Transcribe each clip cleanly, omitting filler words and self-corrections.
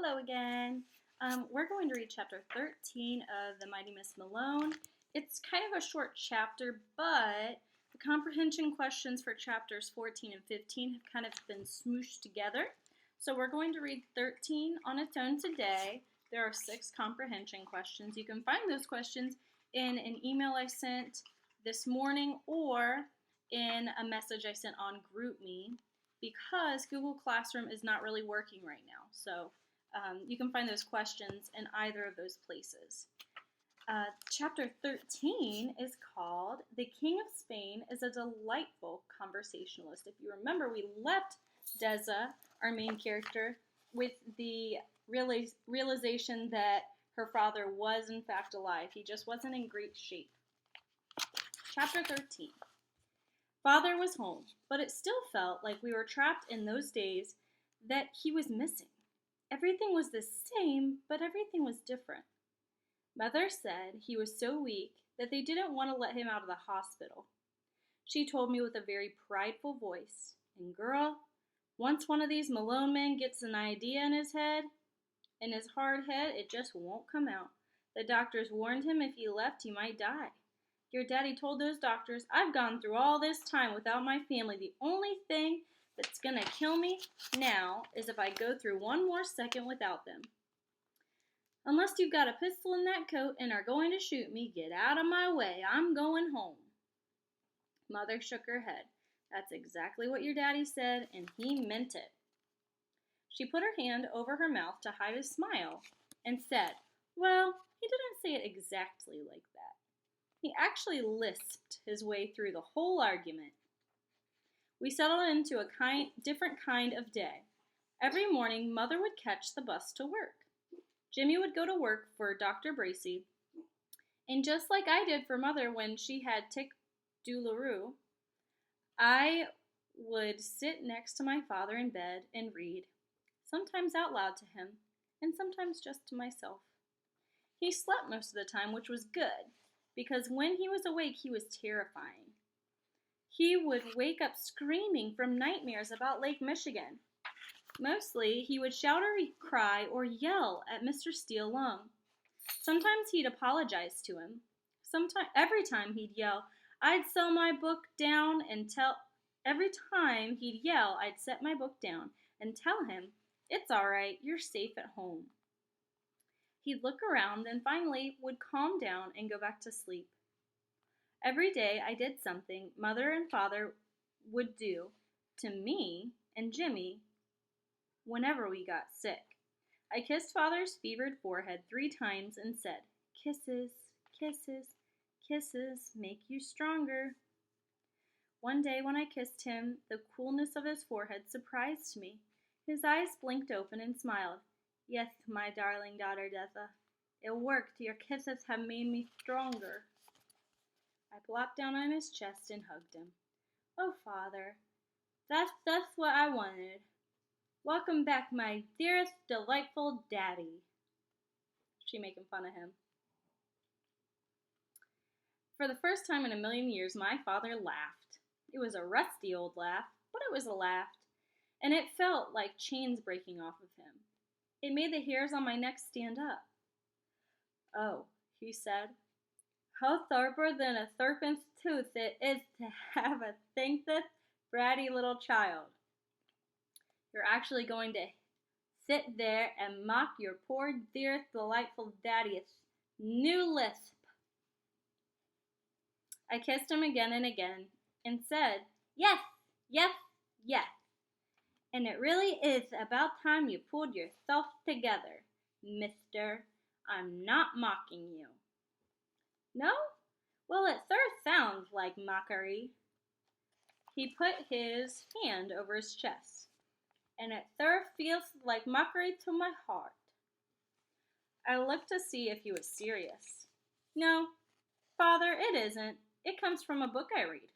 Hello again. We're going to read chapter 13 of The Mighty Miss Malone. It's kind of a short chapter, but the comprehension questions for chapters 14 and 15 have kind of been smooshed together. So we're going to read 13 on its own today. There are 6 comprehension questions. You can find those questions in an email I sent this morning or in a message I sent on GroupMe, because Google Classroom is not really working right now. So you can find those questions in either of those places. Chapter 13 is called The King of Spain is a Delightful Conversationalist. If you remember, we left Deza, our main character, with the realization that her father was in fact alive. He just wasn't in great shape. Chapter 13. Father was home, but it still felt like we were trapped in those days that he was missing. Everything was the same, but everything was different. Mother said he was so weak that they didn't want to let him out of the hospital. She told me with a very prideful voice, "And girl, once one of these Malone men gets an idea in his hard head, it just won't come out. The doctors warned him if he left, he might die. Your daddy told those doctors, I've gone through all this time without my family. The only thing that's going to kill me now is if I go through one more second without them. Unless you've got a pistol in that coat and are going to shoot me, get out of my way. I'm going home." Mother shook her head. "That's exactly what your daddy said, and he meant it." She put her hand over her mouth to hide a smile and said, "Well, he didn't say it exactly like that. He actually lisped his way through the whole argument." We settled into a different kind of day. Every morning, Mother would catch the bus to work. Jimmy would go to work for Dr. Bracy, and just like I did for Mother when she had tic douloureux, I would sit next to my father in bed and read, sometimes out loud to him, and sometimes just to myself. He slept most of the time, which was good, because when he was awake, he was terrifying. He would wake up screaming from nightmares about Lake Michigan. Mostly, he would shout or cry or yell at Mr. Steele Lung. Sometimes he'd apologize to him. Every time he'd yell, I'd sell my book down and Every time he'd yell, I'd set my book down and tell him, "It's all right, you're safe at home." He'd look around and finally would calm down and go back to sleep. Every day I did something Mother and Father would do to me and Jimmy whenever we got sick. I kissed Father's fevered forehead 3 times and said, "Kisses, kisses, kisses make you stronger." One day when I kissed him, the coolness of his forehead surprised me. His eyes blinked open and smiled. "Yes, my darling daughter Deza. It worked. Your kisses have made me stronger." I plopped down on his chest and hugged him. "Oh, Father, that's just what I wanted. Welcome back, my dearest, delightful daddy." She making fun of him. For the first time in a million years, my father laughed. It was a rusty old laugh, but it was a laugh, and it felt like chains breaking off of him. It made the hairs on my neck stand up. "Oh," he said, "how sharper than a serpent's tooth it is to have a thankless, bratty little child. You're actually going to sit there and mock your poor, dearest, delightful daddy's new lisp." I kissed him again and again and said, "Yes, yes, yes. And it really is about time you pulled yourself together, mister. I'm not mocking you." "No? Well, it sure sounds like mockery." He put his hand over his chest. "And it sure feels like mockery to my heart." I looked to see if he was serious. "No, Father, it isn't. It comes from a book I read."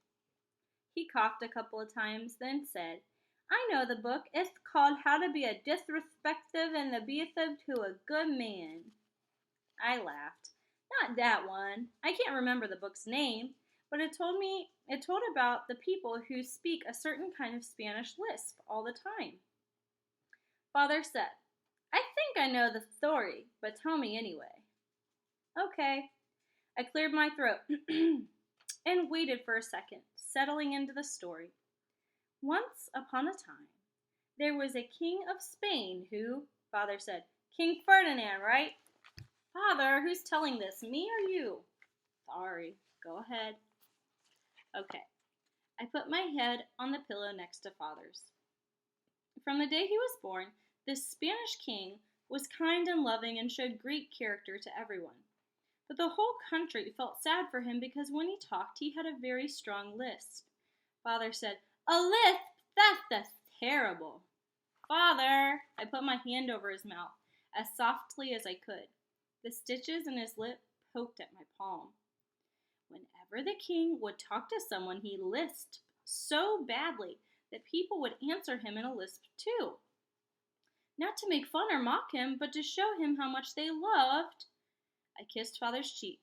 He coughed a couple of times, then said, "I know the book. It's called How to Be a Disrespectful and Abusive to a Good Man." I laughed. "Not that one. I can't remember the book's name, but it told about the people who speak a certain kind of Spanish lisp all the time." Father said, "I think think I know the story, but tell me anyway. Okay. I cleared my throat and waited for a second, settling into the story. Once upon a time, there was a king of Spain who, Father said, King Ferdinand, right? Father, who's telling this, me or you? Sorry, go ahead. Okay. I put my head on the pillow next to Father's. From the day he was born, this Spanish king was kind and loving and showed great character to everyone. But the whole country felt sad for him because when he talked, he had a very strong lisp. Father said, "A lisp? That's terrible." "Father," I put my hand over his mouth as softly as I could. The stitches in his lip poked at my palm. Whenever the king would talk to someone, he lisped so badly that people would answer him in a lisp too. Not to make fun or mock him, but to show him how much they loved. I kissed Father's cheek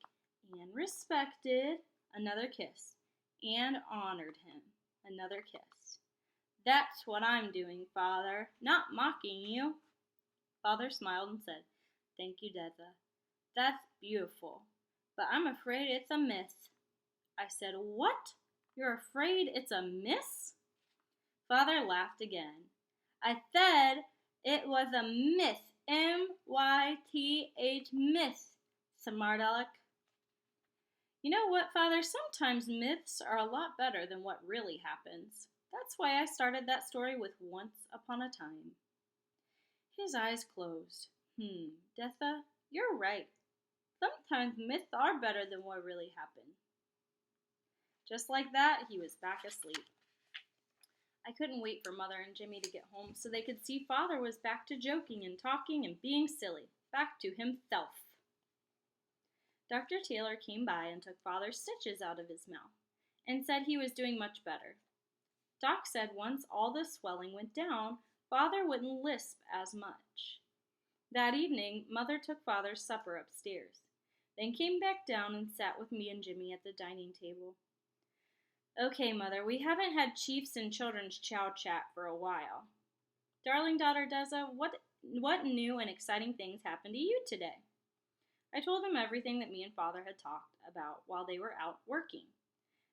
and respected, another kiss, and honored him, another kiss. "That's what I'm doing, Father, not mocking you." Father smiled and said, "Thank you, Deza. That's beautiful, but I'm afraid it's a myth." I said, "What? You're afraid it's a miss?" Father laughed again. "I said it was a myth, M-Y-T-H, myth, smart aleck." You know what, Father? Sometimes myths are a lot better than what really happens. That's why I started that story with once upon a time. His eyes closed. Detha, you're right. Sometimes myths are better than what really happened. Just like that, he was back asleep. I couldn't wait for Mother and Jimmy to get home so they could see Father was back to joking and talking and being silly, back to himself. Dr. Taylor came by and took Father's stitches out of his mouth and said he was doing much better. Doc said once all the swelling went down, Father wouldn't lisp as much. That evening, Mother took Father's supper upstairs, then came back down and sat with me and Jimmy at the dining table. "Okay, Mother, we haven't had Chiefs and Children's Chow Chat for a while. Darling daughter Deza, what new and exciting things happened to you today?" I told him everything that me and Father had talked about while they were out working,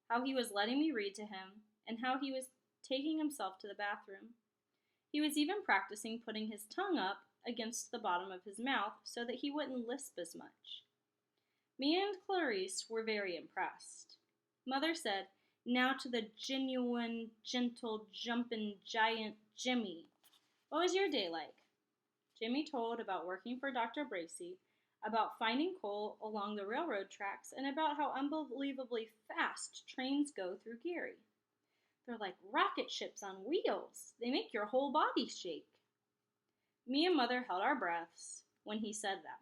how he was letting me read to him, and how he was taking himself to the bathroom. He was even practicing putting his tongue up against the bottom of his mouth so that he wouldn't lisp as much. Me and Clarice were very impressed. Mother said, "Now to the genuine, gentle, jumpin' giant Jimmy. What was your day like?" Jimmy told about working for Dr. Bracey, about finding coal along the railroad tracks, and about how unbelievably fast trains go through Gary. "They're like rocket ships on wheels. They make your whole body shake." Me and Mother held our breaths when he said that.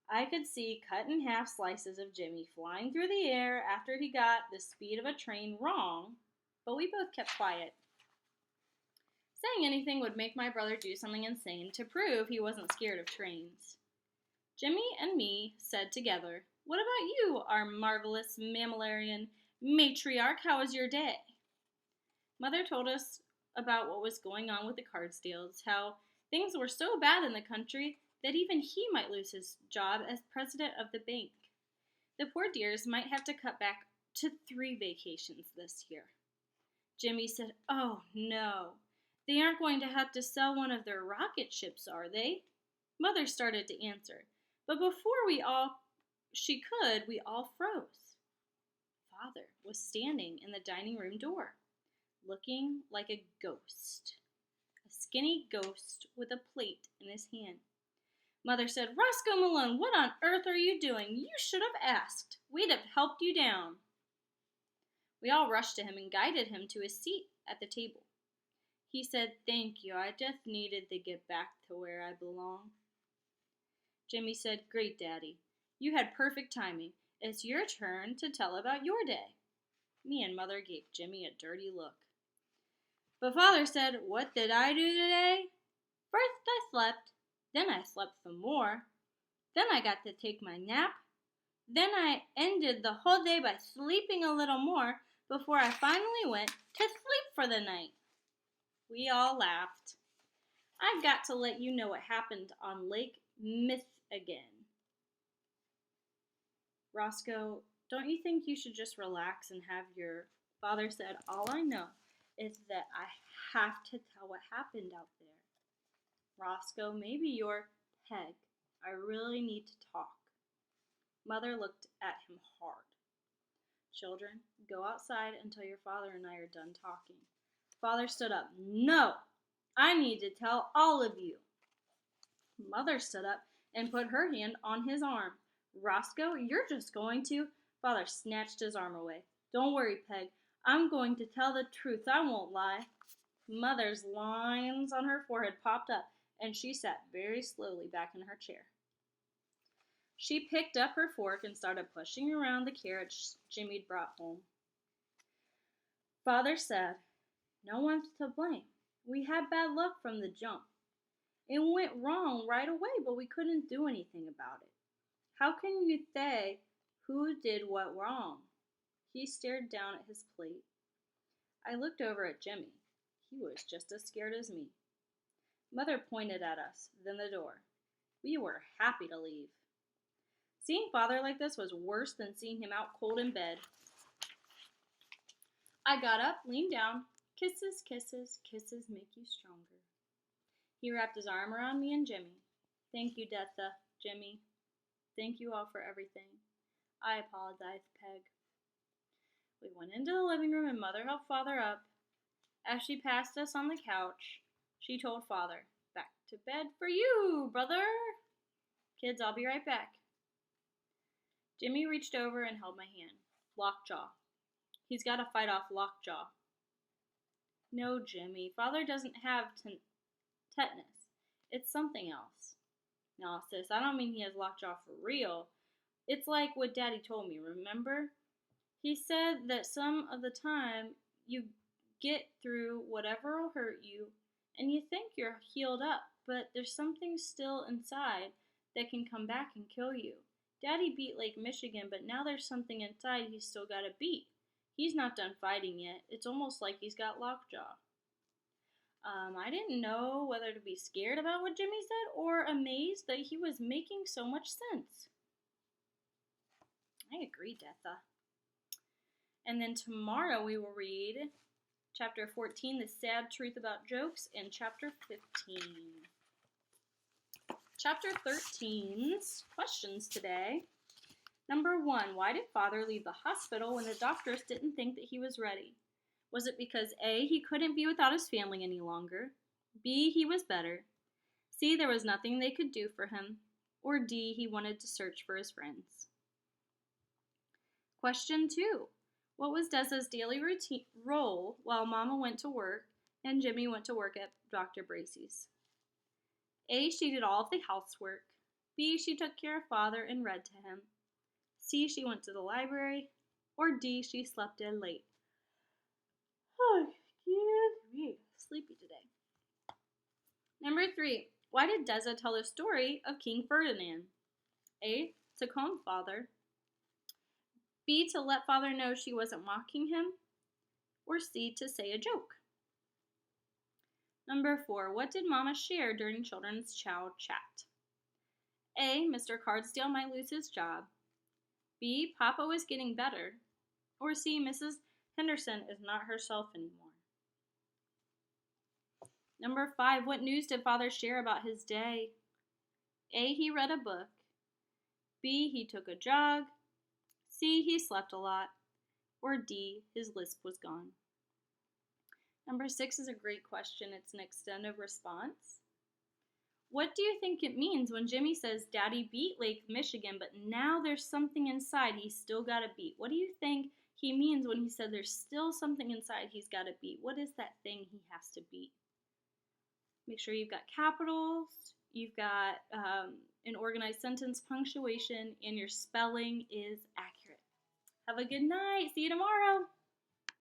I could see cut-in-half slices of Jimmy flying through the air after he got the speed of a train wrong, but we both kept quiet. Saying anything would make my brother do something insane to prove he wasn't scared of trains. Jimmy and me said together, "What about you, our marvelous mammalian matriarch? How was your day?" Mother told us about what was going on with the Cardsdales, how things were so bad in the country that even he might lose his job as president of the bank. The poor dears might have to cut back to 3 vacations this year. Jimmy said, "Oh, no. They aren't going to have to sell one of their rocket ships, are they?" Mother started to answer, but before we all froze. Father was standing in the dining room door, looking like a ghost. A skinny ghost with a plate in his hand. Mother said, "Roscoe Malone, what on earth are you doing? You should have asked. We'd have helped you down." We all rushed to him and guided him to his seat at the table. He said, "Thank you, I just needed to get back to where I belong." Jimmy said, "Great, Daddy. You had perfect timing. It's your turn to tell about your day." Me and Mother gave Jimmy a dirty look. But Father said, "What did I do today? First I slept, then I slept some more, then I got to take my nap, then I ended the whole day by sleeping a little more before I finally went to sleep for the night." We all laughed. I I've got to let you know what happened on Lake Michigan. Roscoe, don't you think you should just relax and have your father said, all I know is that I have to tell what happened out there. Roscoe, maybe you're Peg. I really need to talk. Mother looked at him hard. Children, go outside until your father and I are done talking. Father stood up. No, I need to tell all of you. Mother stood up and put her hand on his arm. Roscoe, you're just going to... Father snatched his arm away. Don't worry, Peg. I'm going to tell the truth. I won't lie. Mother's lines on her forehead popped up, and she sat very slowly back in her chair. She picked up her fork and started pushing around the carrots Jimmy'd brought home. Father said, no one's to blame. We had bad luck from the jump. It went wrong right away, but we couldn't do anything about it. How can you say who did what wrong? He stared down at his plate. I looked over at Jimmy. He was just as scared as me. Mother pointed at us, then the door. We were happy to leave. Seeing Father like this was worse than seeing him out cold in bed. I got up, leaned down. Kisses, kisses, kisses make you stronger. He wrapped his arm around me and Jimmy. Thank you, Detha, Jimmy. Thank you all for everything. I apologize, Peg. We went into the living room and Mother helped Father up. As she passed us on the couch, she told Father, back to bed for you, brother. Kids, I'll be right back. Jimmy reached over and held my hand. Lockjaw. He's got to fight off Lockjaw. No, Jimmy, Father doesn't have tetanus. It's something else. No, sis, I don't mean he has Lockjaw for real. It's like what Daddy told me, remember? He said that some of the time you get through whatever will hurt you and you think you're healed up, but there's something still inside that can come back and kill you. Daddy beat Lake Michigan, but now there's something inside he's still got to beat. He's not done fighting yet. It's almost like he's got lockjaw. I didn't know whether to be scared about what Jimmy said or amazed that he was making so much sense. I agree, Detha. And then tomorrow we will read Chapter 14, The Sad Truth About Jokes, and Chapter 15. Chapter 13's questions today. Number 1, why did Father leave the hospital when the doctors didn't think that he was ready? Was it because A, he couldn't be without his family any longer, B, he was better, C, there was nothing they could do for him, or D, he wanted to search for his friends? Question 2, what was Deza's daily role while Mama went to work and Jimmy went to work at Dr. Bracey's? A, she did all of the housework. B, she took care of Father and read to him. C, she went to the library. Or D, she slept in late. Oh, excuse me. Sleepy today. Number 3, why did Deza tell the story of King Ferdinand? A, to calm Father. B, to let Father know she wasn't mocking him. Or C, to say a joke. Number 4, what did Mama share during Children's Chow Chat? A, Mr. Cardsdale might lose his job. B, Papa was getting better. Or C, Mrs. Henderson is not herself anymore. Number 5, what news did Father share about his day? A, he read a book. B, he took a jog. C, he slept a lot. Or D, his lisp was gone. Number 6 is a great question. It's an extended response. What do you think it means when Jimmy says Daddy beat Lake Michigan, but now there's something inside he's still got to beat? What do you think he means when he said there's still something inside he's got to beat? What is that thing he has to beat? Make sure you've got capitals, you've got an organized sentence, punctuation, and your spelling is accurate. Have a good night. See you tomorrow.